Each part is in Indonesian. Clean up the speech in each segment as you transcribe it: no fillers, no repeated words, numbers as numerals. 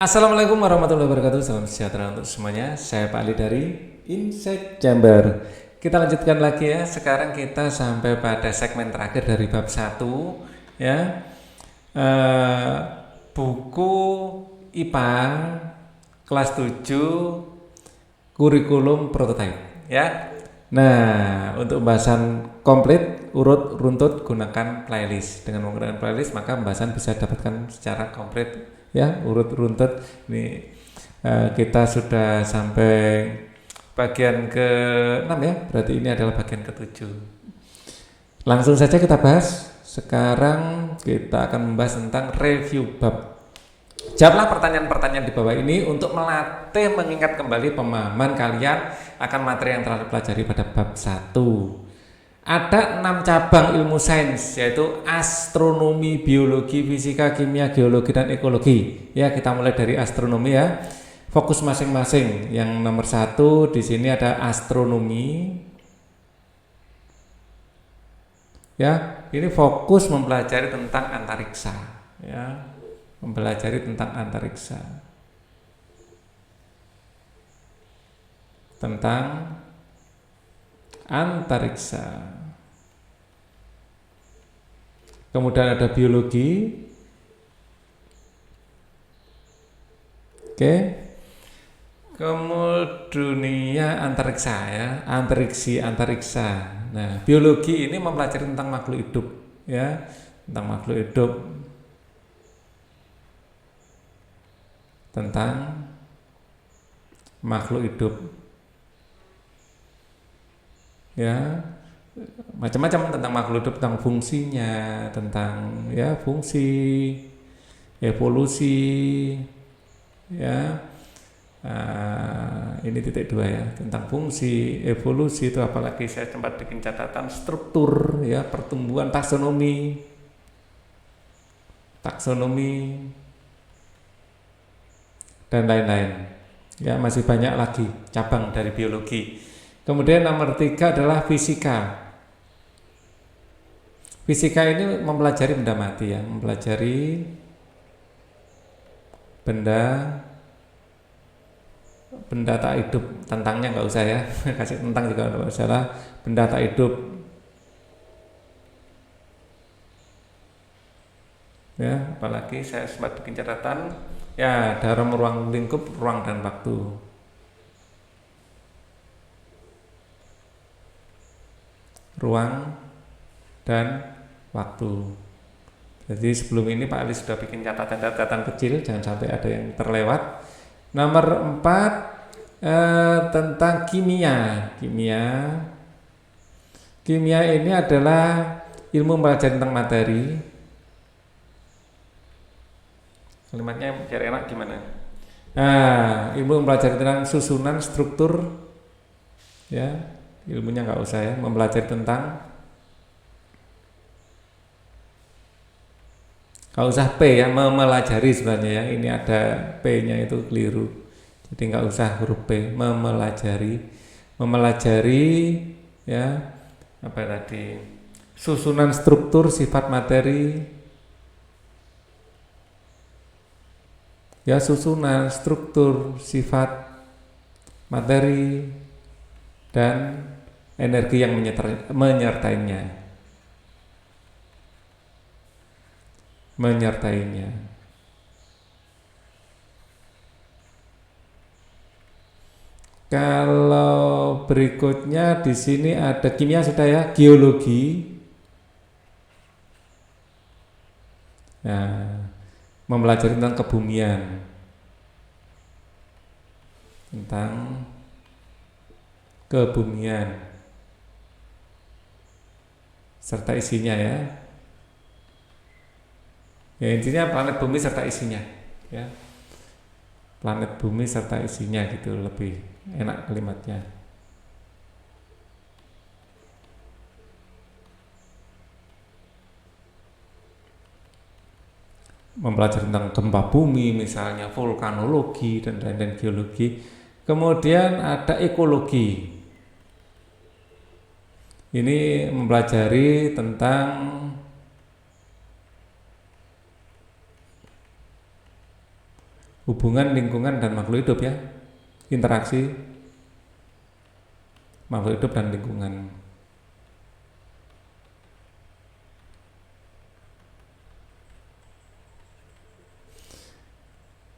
Assalamualaikum warahmatullahi wabarakatuh. Salam sejahtera untuk semuanya. Saya Pak Ali dari Insight Jambar. Kita lanjutkan lagi ya. Sekarang kita sampai pada segmen terakhir dari bab 1 ya. Eh, Buku IPA kelas 7 kurikulum prototype ya. Nah, untuk pembahasan komplit urut runtut gunakan playlist. Dengan menggunakan playlist maka pembahasan bisa dapatkan secara komplit ya, urut runtut. Ini kita sudah sampai bagian ke-6 ya. Berarti ini adalah bagian ke-7. Langsung saja kita bahas. Sekarang kita akan membahas tentang review bab. Jawablah pertanyaan-pertanyaan di bawah ini untuk melatih mengingat kembali pemahaman kalian akan materi yang telah dipelajari pada bab 1. Ada 6 cabang ilmu sains, yaitu astronomi, biologi, fisika, kimia, geologi, dan ekologi. Ya, kita mulai dari astronomi ya. Fokus masing-masing. Yang nomor 1 di sini ada astronomi. Ya, ini fokus mempelajari tentang antariksa. Ya, mempelajari tentang antariksa. Tentang antariksa. Kemudian ada biologi. Oke. Kemudian dunia antariksa ya, antariksa. Nah, biologi ini mempelajari tentang makhluk hidup ya, tentang makhluk hidup. Tentang makhluk hidup. Ya, macam-macam tentang makhluk hidup, tentang fungsinya, tentang ya fungsi, evolusi, ya. Ini titik 2 ya, tentang fungsi, evolusi itu apalagi saya sempat bikin catatan struktur ya, pertumbuhan, taksonomi, dan lain-lain. Ya, masih banyak lagi cabang dari biologi. Kemudian nomor 3 adalah fisika. Fisika ini mempelajari benda mati ya, mempelajari benda tak hidup. Tentangnya nggak usah ya, kasih tentang juga nggak masalah. Benda tak hidup. Ya, apalagi saya sempat bikin catatan ya, dalam ruang lingkup, ruang dan waktu. Ruang dan waktu. Jadi sebelum ini Pak Ali sudah bikin catatan-catatan kecil, jangan sampai ada yang terlewat. Nomor 4 tentang kimia. Kimia ini adalah ilmu mempelajari tentang materi. Kalimatnya biar enak gimana? Nah, ilmu mempelajari tentang susunan, struktur, ya, ilmunya nggak usah ya, mempelajari tentang, nggak usah P ya, memelajari sebenarnya ya, ini ada P-nya itu keliru, jadi nggak usah huruf P, memelajari ya, apa tadi, susunan struktur sifat materi, ya, susunan struktur sifat materi dan energi yang menyertainya. Kalau berikutnya di sini ada kimia sudah ya, geologi. Nah, mempelajari tentang kebumian, serta isinya ya. Ya, intinya planet bumi serta isinya ya. Planet bumi serta isinya gitu, lebih enak kalimatnya. Mempelajari tentang gempa bumi misalnya, vulkanologi dan lain-lain, geologi. Kemudian ada ekologi. Ini mempelajari tentang hubungan lingkungan dan makhluk hidup ya, interaksi makhluk hidup dan lingkungan.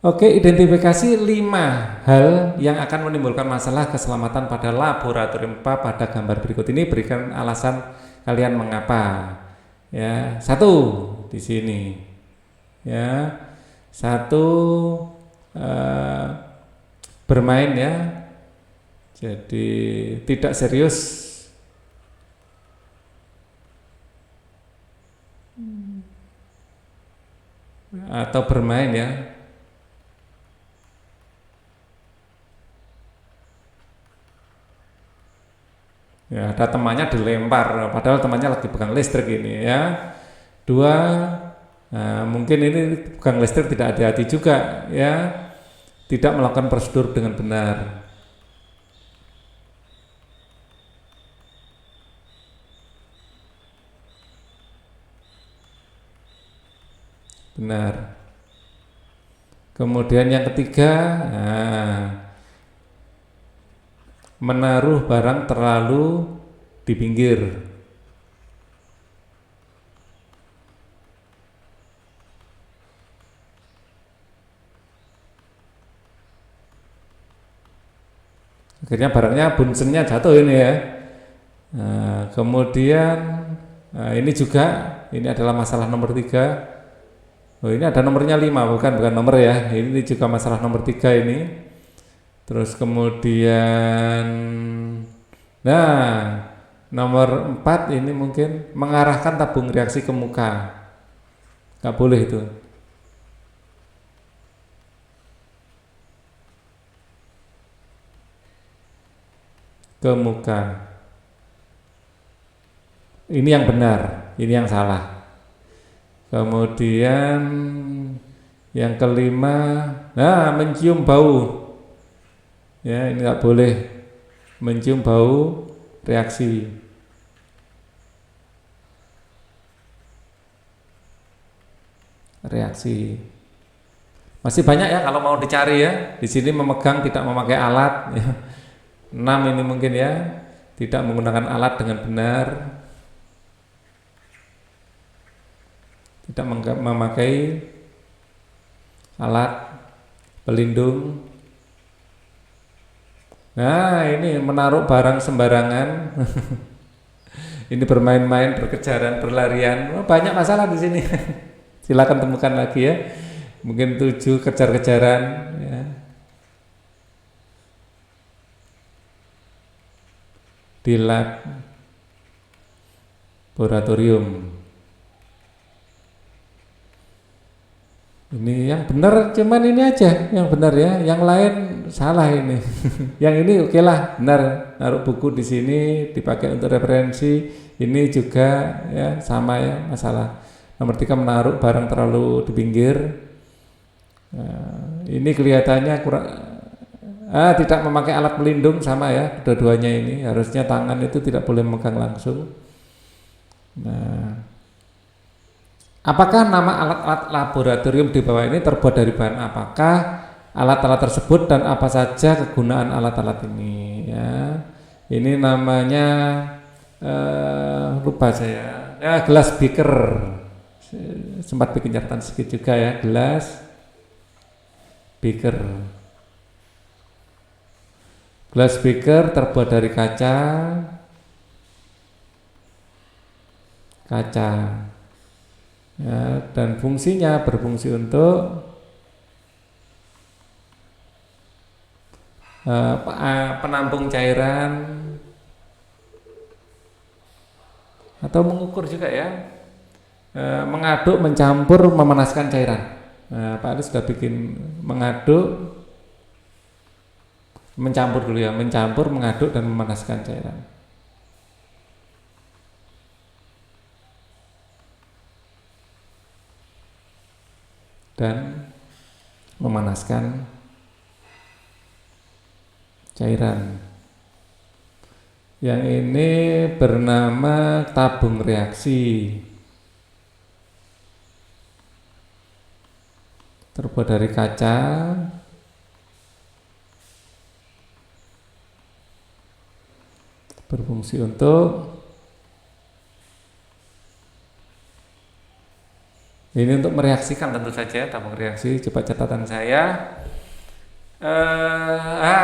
Oke, identifikasi 5 hal yang akan menimbulkan masalah keselamatan pada laboratorium IPA pada gambar berikut ini. Berikan alasan kalian mengapa. Ya, 1 di sini. Ya, 1 bermain ya. Jadi tidak serius. Atau bermain ya. Ya, ada temannya dilempar, padahal temannya lagi pegang listrik ini ya. 2, mungkin ini pegang listrik tidak hati-hati juga ya, tidak melakukan prosedur dengan benar. Benar. Kemudian yang ketiga, menaruh barang terlalu di pinggir. Akhirnya barangnya bunsennya jatuh ini ya. Kemudian ini juga, ini adalah masalah nomor 3. Oh, ini ada nomornya 5, bukan nomor ya. Ini juga masalah nomor 3 ini. Terus kemudian, nomor 4 ini mungkin mengarahkan tabung reaksi ke muka. Nggak boleh itu. Ke muka. Ini yang benar, ini yang salah. Kemudian yang kelima, mencium bau. Ya, ini nggak boleh mencium bau reaksi. Masih banyak ya kalau mau dicari ya. Di sini memegang tidak memakai alat. Ya. 6 ini mungkin ya, tidak menggunakan alat dengan benar, tidak memakai alat pelindung. Nah, ini menaruh barang sembarangan. Ini bermain-main, berkejaran, berlarian. Banyak masalah di sini. Silakan temukan lagi ya. Mungkin 7 kejar-kejaran ya. Di laboratorium. Ini yang benar cuman ini aja yang benar ya, yang lain salah ini. Yang ini oke lah, benar. Naruh buku di sini dipakai untuk referensi. Ini juga ya sama ya masalah. Nomor 3 menaruh barang terlalu di pinggir. Ini kelihatannya kurang. Tidak memakai alat pelindung sama ya, kedua-duanya ini harusnya tangan itu tidak boleh memegang langsung. Apakah nama alat-alat laboratorium di bawah ini terbuat dari bahan apakah alat-alat tersebut dan apa saja kegunaan alat-alat ini ya. Ini namanya lupa saya ya, gelas beaker. Sempat bikin catatan sedikit juga ya, gelas beaker. Gelas beaker terbuat dari kaca ya, dan fungsinya berfungsi untuk penampung cairan atau mengukur juga ya, mengaduk, mencampur, memanaskan cairan. Pak Ali sudah bikin mengaduk, mencampur dulu ya, mencampur, mengaduk dan memanaskan cairan. Dan memanaskan cairan. Yang ini bernama tabung reaksi. terbuat dari kaca, berfungsi untuk ini untuk mereaksikan tentu saja, tabung reaksi. Coba catatan saya,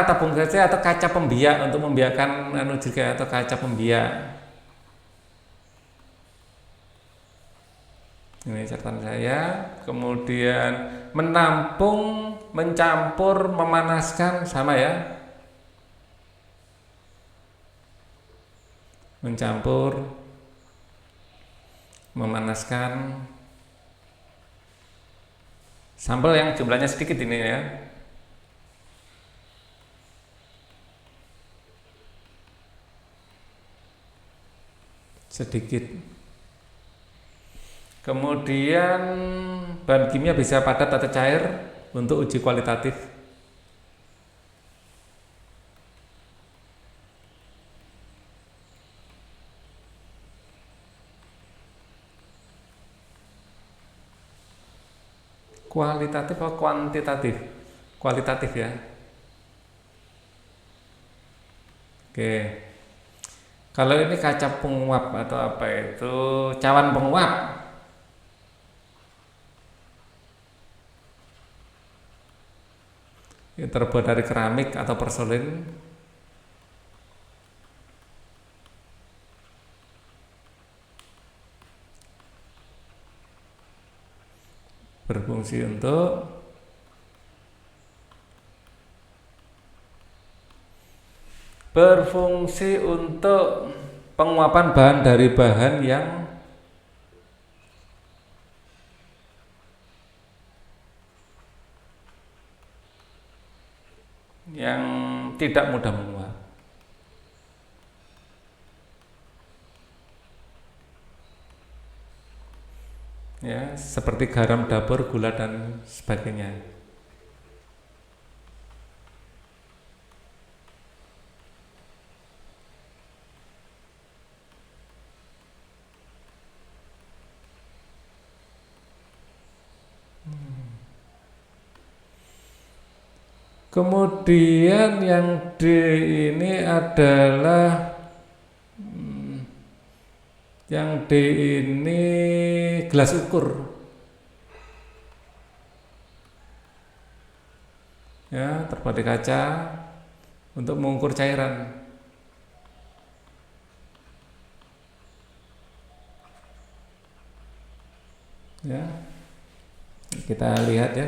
tabung reaksi atau kaca pembiak untuk membiarkan juga, atau kaca pembiak. Ini catatan saya. Kemudian menampung, mencampur, memanaskan, sama ya. Mencampur, memanaskan. Sampel yang jumlahnya sedikit ini ya. Sedikit. Kemudian bahan kimia bisa padat atau cair untuk uji kualitatif. Kualitatif atau kuantitatif? Kualitatif ya. Oke. Kalau ini kaca penguap atau apa itu? Cawan penguap. Ini terbuat dari keramik atau porselin. Berfungsi untuk penguapan bahan dari bahan yang tidak mudah menguap. Ya, seperti garam dapur, gula dan sebagainya. Kemudian yang D ini adalah yang D ini gelas ukur. Ya, terbuat dari kaca untuk mengukur cairan. Ya. Kita lihat ya,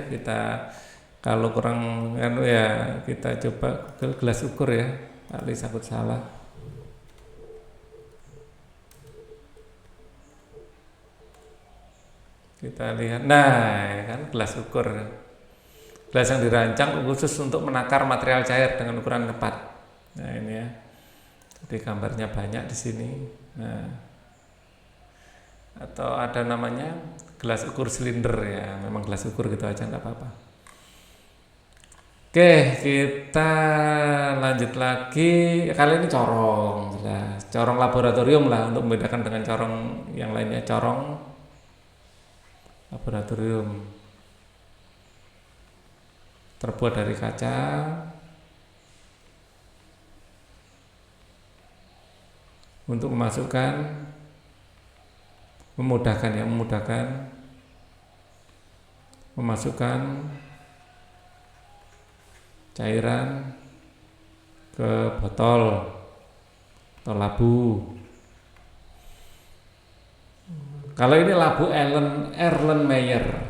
kalau kurang ya kita coba Google gelas ukur ya. Kali takut salah. Kita lihat. Nah, ya kan gelas ukur. Gelas yang dirancang khusus untuk menakar material cair dengan ukuran tepat. Nah, ini ya. Jadi gambarnya banyak di sini. Nah. Atau ada namanya gelas ukur silinder ya. Memang gelas ukur gitu aja enggak apa-apa. Oke, kita lanjut lagi. Kali ini corong, jelas. Corong laboratorium lah untuk membedakan dengan corong yang lainnya. Corong laboratorium terbuat dari kaca, untuk memudahkan memasukkan cairan ke botol atau labu. Kalau ini labu Erlenmeyer.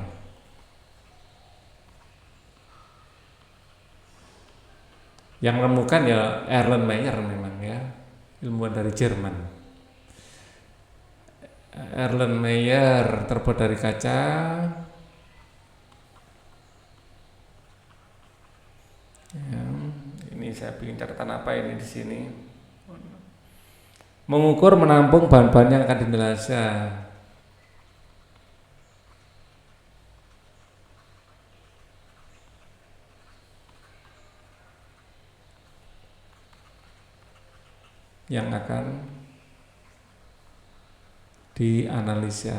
Yang menemukan ya Erlenmeyer memang ya, ilmuwan dari Jerman. Erlenmeyer terbuat dari kaca. Ya, ini saya bikin catatan apa ini di sini? Mengukur, menampung bahan-bahan yang akan dianalisa. Yang akan dianalisa.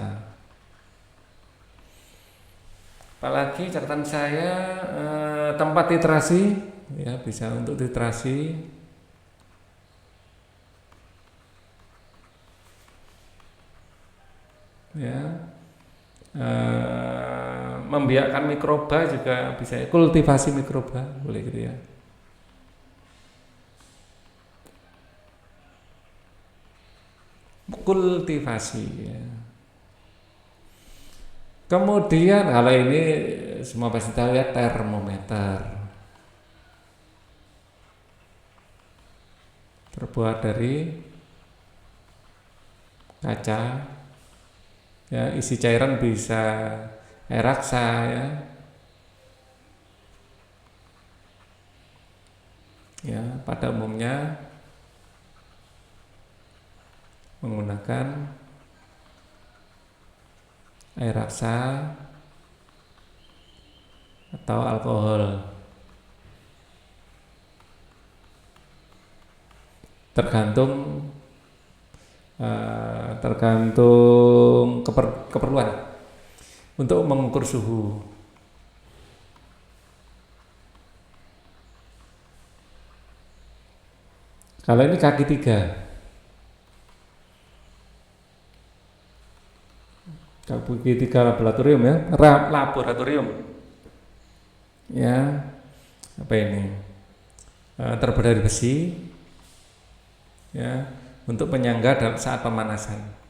Apalagi catatan saya tempat titrasi, ya bisa untuk titrasi. Ya, membiakkan mikroba juga bisa, kultivasi mikroba boleh gitu ya. Kultivasi ya. Kemudian kalau ini semua pasti tahu ya, termometer terbuat dari kaca ya, isi cairan bisa air raksa ya, pada umumnya menggunakan air raksa atau alkohol, tergantung keperluan untuk mengukur suhu. Kalau ini kaki 3, kaki 3 laboratorium ya, laboratorium ya, apa ini, terbuat dari besi ya, untuk penyangga saat pemanasan.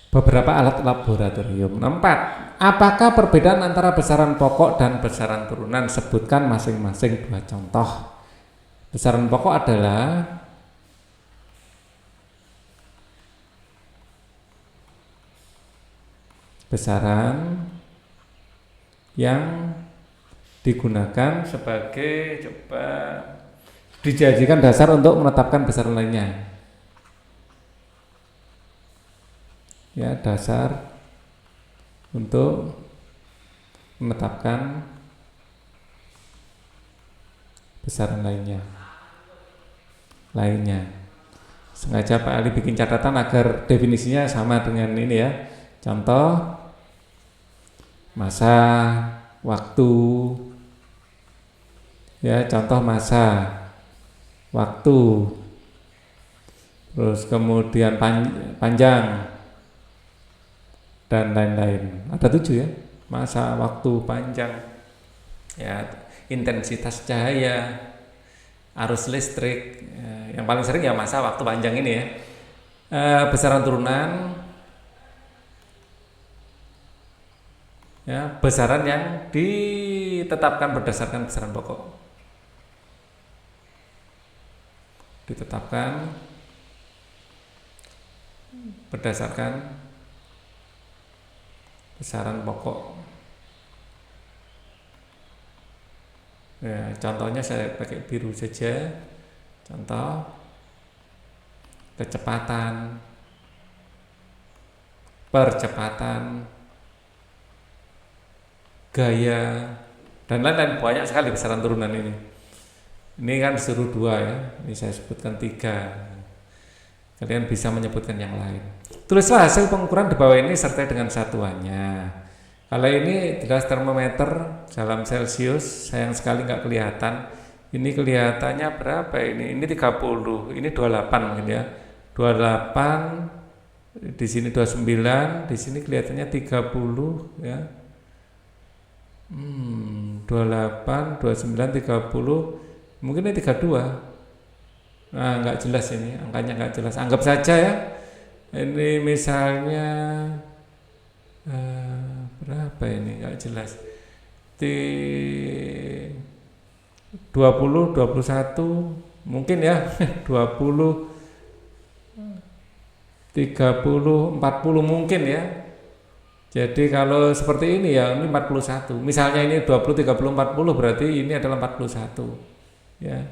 Beberapa alat laboratorium. 4. Apakah perbedaan antara besaran pokok dan besaran turunan? Sebutkan masing-masing 2 contoh. Besaran pokok adalah besaran yang digunakan sebagai dijadikan dasar untuk menetapkan besaran lainnya. Ya, dasar untuk menetapkan besaran lainnya. Sengaja Pak Ali bikin catatan agar definisinya sama dengan ini ya. Contoh, masa, waktu. Ya, contoh masa, waktu. Terus kemudian panjang dan lain-lain. Ada 7 ya, masa, waktu, panjang, ya, intensitas cahaya, arus listrik. Yang paling sering ya masa, waktu, panjang ini ya. Besaran turunan, ya, besaran yang ditetapkan berdasarkan besaran pokok. Ditetapkan berdasarkan besaran pokok. Ya, contohnya saya pakai biru saja. Contoh, kecepatan, percepatan, gaya, dan lain-lain. Banyak sekali besaran turunan ini. Ini kan disuruh 2 ya, ini saya sebutkan 3. Kalian bisa menyebutkan yang lain. Tulislah hasil pengukuran di bawah ini serta dengan satuannya. Kalau ini jelas termometer dalam Celcius, sayang sekali nggak kelihatan. Ini kelihatannya berapa ini? Ini 30, ini 28 mungkin ya. 28, di sini 29, di sini kelihatannya 30 ya. 28, 29, 30, mungkin ini 32. Nah, nggak jelas ini, angkanya nggak jelas. Anggap saja ya, ini misalnya berapa ini, nggak jelas. 20, 21, mungkin ya, 20, 30, 40 mungkin ya. Jadi kalau seperti ini ya, ini 41. Misalnya ini 20, 30, 40, berarti ini adalah 41. Ya.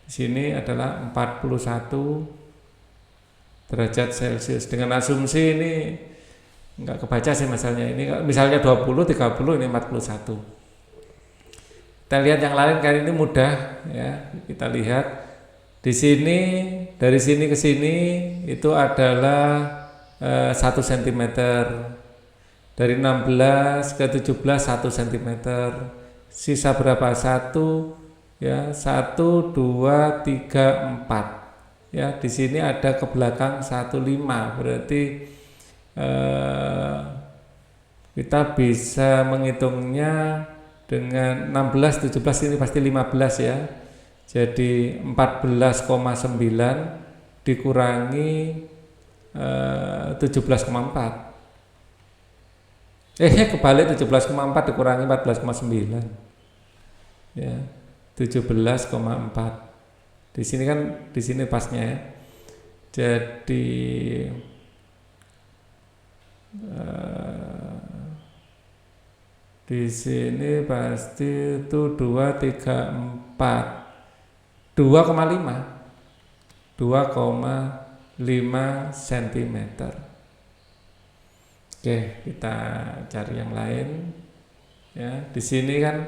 Di sini adalah 41 derajat Celcius. Dengan asumsi ini enggak kebaca sih misalnya ini, misalnya 20, 30, ini 41. Kita lihat yang lain kali ini mudah ya. Kita lihat Di sini dari sini ke sini itu adalah 1 cm. Dari 16 ke 17 1 cm. Sisa berapa? 1 ya, 1 2 3 4. Ya, di sini ada ke belakang 15, berarti kita bisa menghitungnya dengan 16 17 ini pasti 15 ya. Jadi 14,9 dikurangi 17,4. Kebalik, 17,4 dikurangi 14,9. Ya, 17,4. Di sini kan, di sini pasnya ya. Jadi di sini pasti itu 2 3 4 2,5 cm. Oke, kita cari yang lain. Ya, di sini kan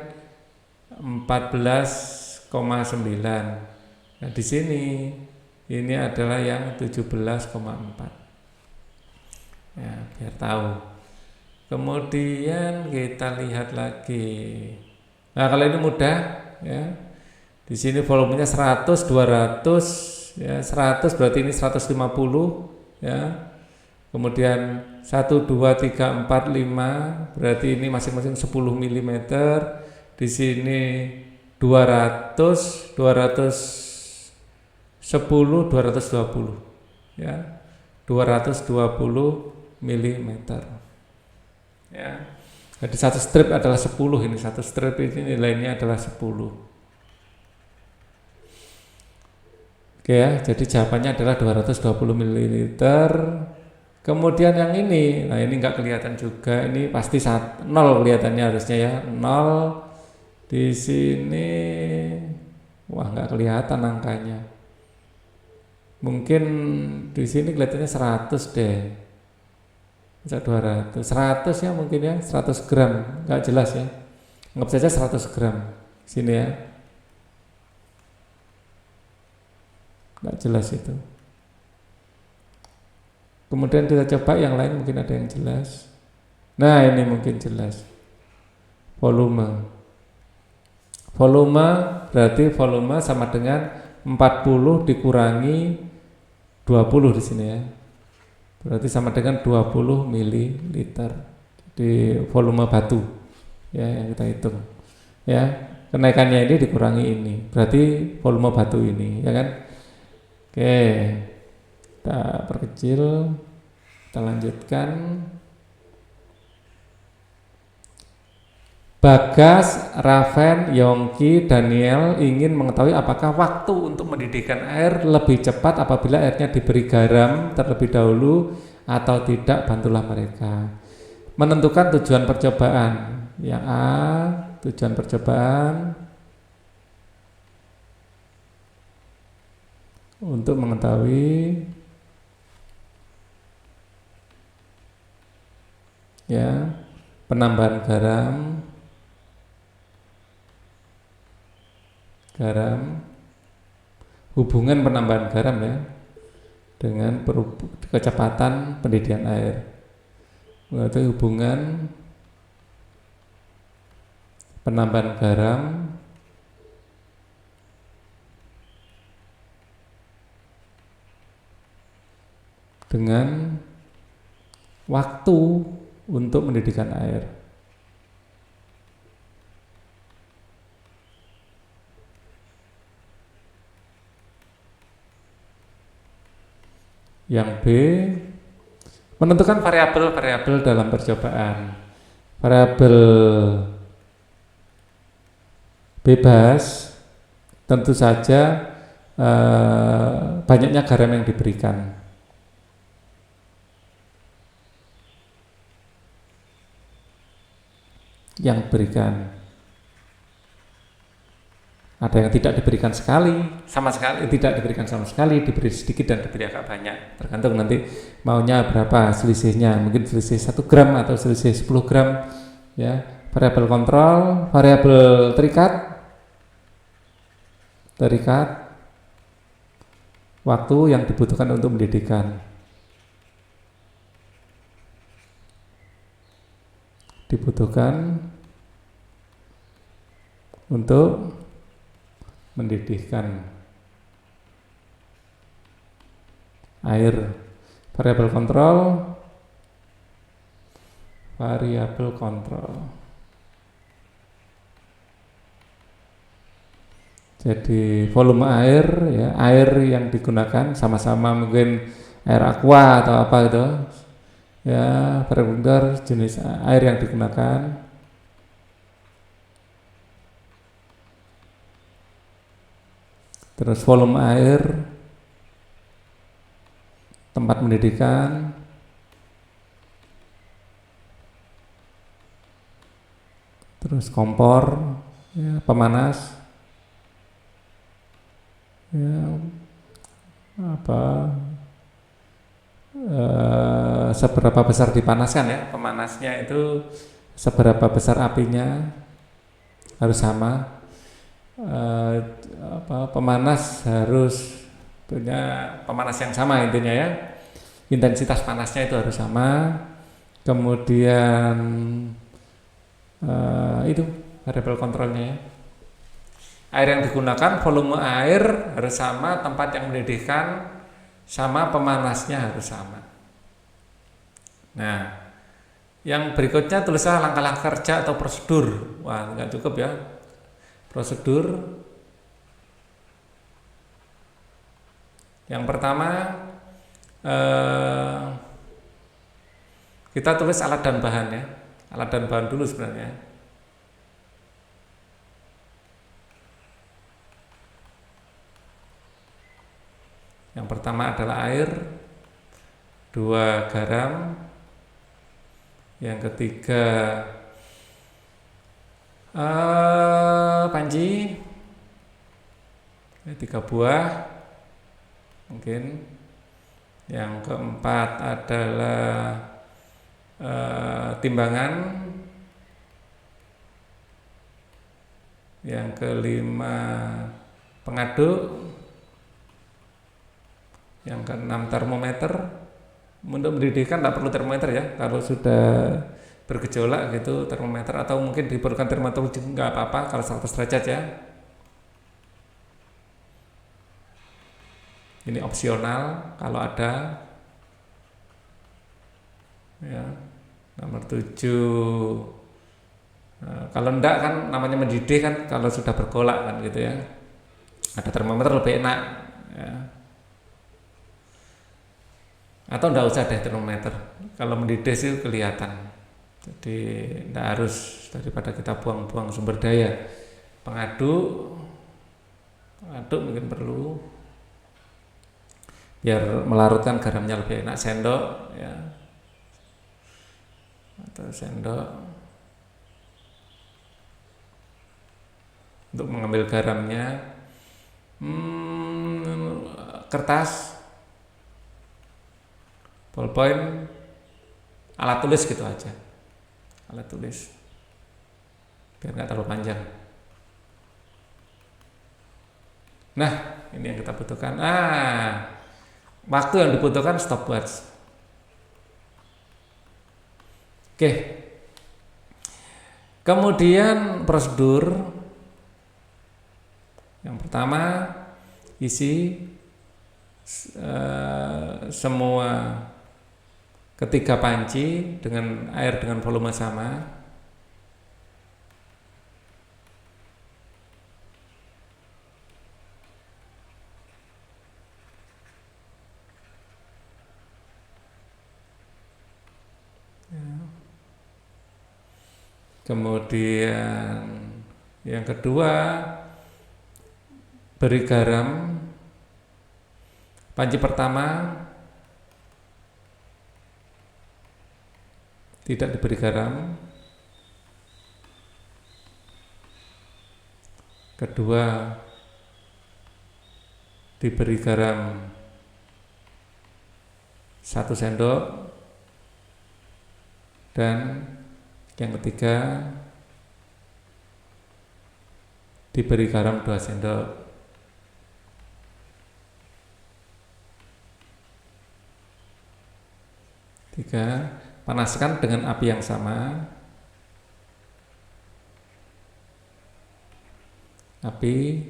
14,9. Nah, di sini ini adalah yang 17,4. Ya, biar tahu. Kemudian kita lihat lagi. Nah, kalau ini mudah ya. Di sini volumenya 100, 200 ya, 100 berarti ini 150 ya. Kemudian 1 2 3 4 5 berarti ini masing-masing 10 mm. Di sini 200 210 220 ya. 220 mm. Ya. Jadi satu strip adalah 10, ini satu strip ini nilainya adalah 10. Oke ya, jadi jawabannya adalah 220 ml. Kemudian yang ini, nah ini enggak kelihatan juga, ini pasti 0 kelihatannya harusnya ya, 0 di sini, wah enggak kelihatan angkanya. Mungkin di sini kelihatannya 100 deh. Bisa 200, 100 ya mungkin ya, 100 gram, enggak jelas ya. Anggap saja 100 gram sini ya. Enggak jelas itu. Kemudian kita coba yang lain, mungkin ada yang jelas. Nah, ini mungkin jelas. Volume. Volume berarti volume sama dengan 40 dikurangi 20 di sini ya. Berarti sama dengan 20 ml di volume batu ya yang kita hitung. Ya, kenaikannya ini dikurangi ini. Berarti volume batu ini, ya kan? Oke. Kita perkecil, kita lanjutkan. Bagas, Raven, Yongki, Daniel ingin mengetahui apakah waktu untuk mendidihkan air lebih cepat apabila airnya diberi garam terlebih dahulu atau tidak. Bantulah mereka menentukan tujuan percobaan. Yang A, tujuan percobaan untuk mengetahui ya penambahan garam, hubungan penambahan garam ya dengan kecepatan pendidikan air. Berarti hubungan penambahan garam dengan waktu untuk mendidihkan air. Yang B, menentukan variabel-variabel dalam percobaan. Variabel bebas tentu saja banyaknya garam yang diberikan. Yang berikan, ada yang tidak diberikan sama sekali, tidak diberikan sama sekali, diberi sedikit dan diberi agak banyak, tergantung nanti maunya berapa selisihnya, mungkin selisih 1 gram atau selisih 10 gram ya. Variabel kontrol, variabel terikat waktu yang dibutuhkan untuk mendidihkan. Dibutuhkan untuk mendidihkan air. Variabel kontrol. Jadi volume air, ya, air yang digunakan sama-sama mungkin air aqua atau apa gitu, ya, variabel jenis air yang digunakan. Terus volume air, tempat mendidihkan, terus kompor, ya, pemanas, ya, seberapa besar dipanaskan, ya, pemanasnya itu seberapa besar apinya harus sama. Pemanas harus punya pemanas yang sama intinya, ya, intensitas panasnya itu harus sama. Kemudian itu variabel kontrolnya, ya. Air yang digunakan, volume air harus sama, tempat yang mendidihkan sama, pemanasnya harus sama. Nah, yang berikutnya tulislah langkah-langkah kerja atau prosedur. Wah, nggak cukup, ya. Prosedur. Yang pertama, kita tulis alat dan bahan, ya. Alat dan bahan dulu sebenarnya. Yang pertama adalah air, 2 garam, yang ketiga panci, 3 buah mungkin. Yang keempat adalah timbangan. Yang kelima pengaduk. Yang keenam termometer. Untuk mendidihkan tidak perlu termometer, ya. Kalau sudah bergejolak gitu termometer, atau mungkin diperlukan termometer juga nggak apa-apa kalau 100 derajat, ya. Ini opsional kalau ada, ya. Nomor 7, kalau enggak kan namanya mendidih kan kalau sudah bergolak kan gitu, ya. Ada termometer lebih enak, ya. Atau enggak usah deh termometer, kalau mendidih sih kelihatan. Jadi enggak harus, daripada kita buang-buang sumber daya. Pengaduk mungkin perlu, biar melarutkan garamnya lebih enak. Sendok, ya, atau sendok untuk mengambil garamnya. Kertas, ballpoint, alat tulis gitu aja, alat tulis biar nggak terlalu panjang. Nah, ini yang kita butuhkan. Waktu yang dibutuhkan stopwatch. Oke. Kemudian prosedur. Yang pertama, isi semua ketiga panci dengan air dengan volume sama. Kemudian yang kedua, beri garam. Panci pertama tidak diberi garam. Kedua diberi garam 1 sendok. Dan yang ketiga diberi garam 2 sendok. 3. Panaskan dengan api yang sama. Api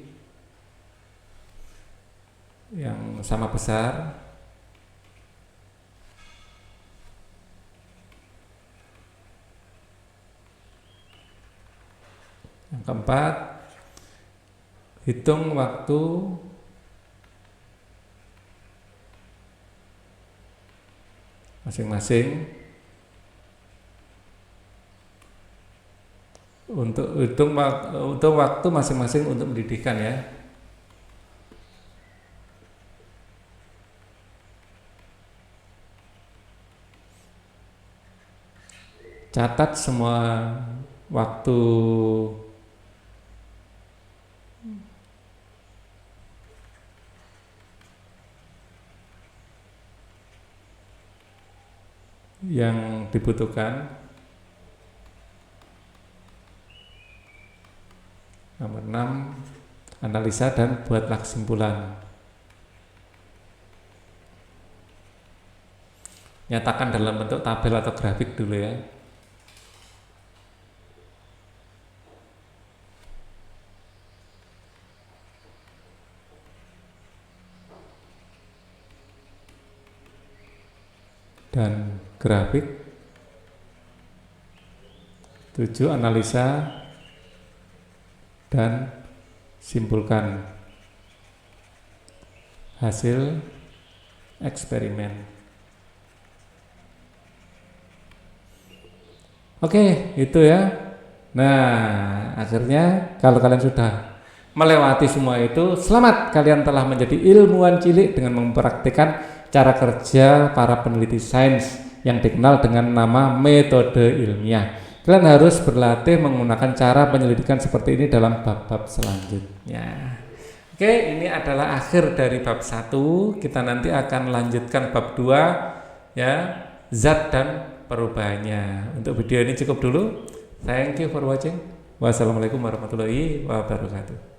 yang sama besar. Yang keempat, hitung waktu masing-masing untuk hitung waktu masing-masing untuk mendidihkan ya. Catat semua waktu yang dibutuhkan. Nomor 6, analisa dan buatlah kesimpulan. Nyatakan dalam bentuk tabel atau grafik dulu ya. Dan grafik. 7, analisa dan simpulkan hasil eksperimen. Oke, itu ya. Nah, akhirnya kalau kalian sudah melewati semua itu, selamat, kalian telah menjadi ilmuwan cilik dengan mempraktikkan cara kerja para peneliti sains yang dikenal dengan nama metode ilmiah. Kalian harus berlatih menggunakan cara penyelidikan seperti ini dalam bab-bab selanjutnya. Oke, ini adalah akhir dari bab 1. Kita nanti akan lanjutkan bab 2 ya, zat dan perubahannya. Untuk video ini cukup dulu. Thank you for watching. Wassalamualaikum warahmatullahi wabarakatuh.